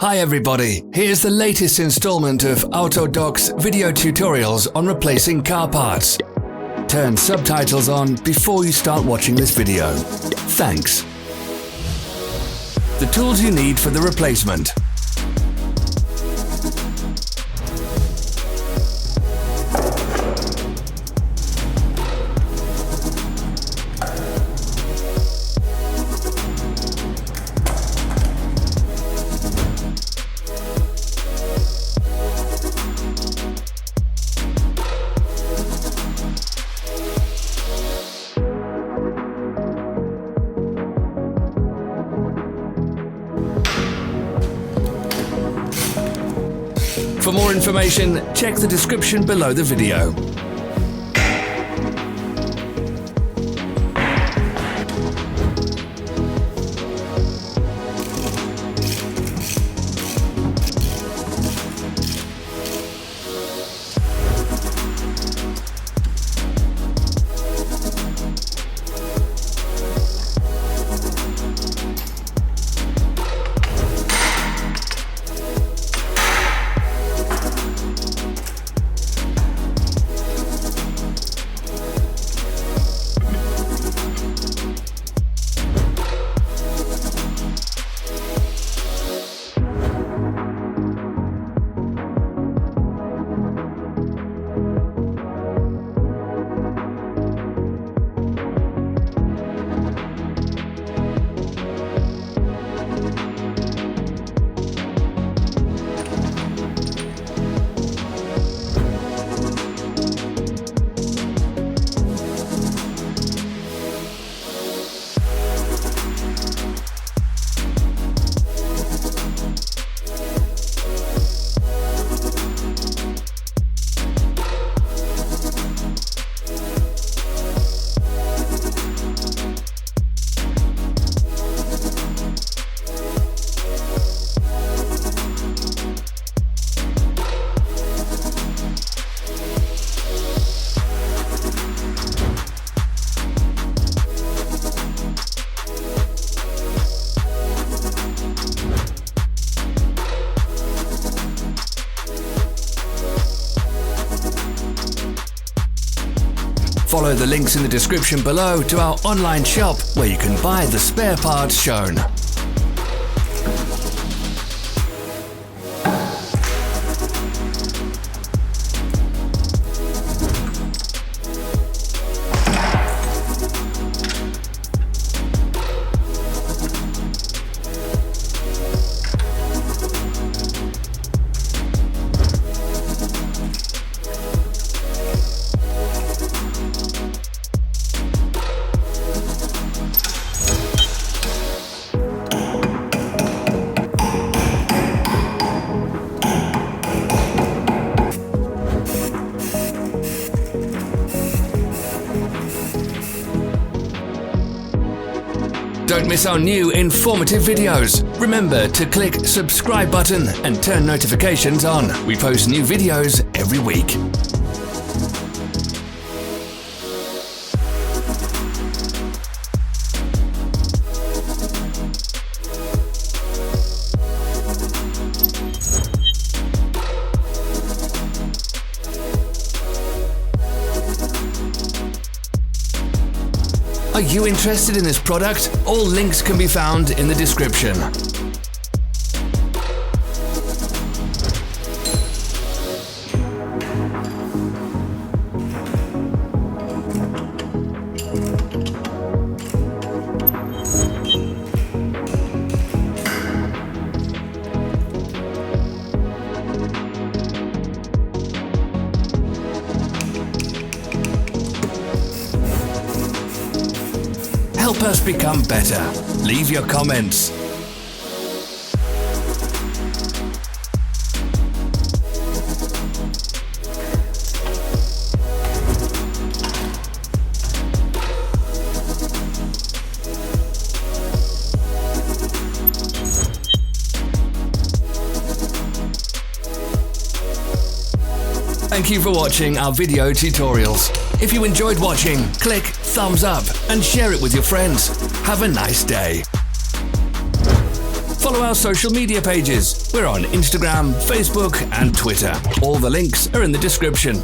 Hi everybody, here's the latest installment of Autodoc's video tutorials on replacing car parts. Turn subtitles on before you start watching this video. Thanks. The tools you need for the replacement. For more information, check the description below the video. Follow the links in the description below to our online shop where you can buy the spare parts shown. Don't miss our new informative videos. Remember to click subscribe button and turn notifications on. We post new videos every week. Are you interested in this product? All links can be found in the description. Help us become better. Leave your comments. Thank you for watching our video tutorials. If you enjoyed watching, click thumbs up and share it with your friends. Have a nice day. follow our social media pages. We're on Instagram, Facebook and Twitter. All the links are in the description.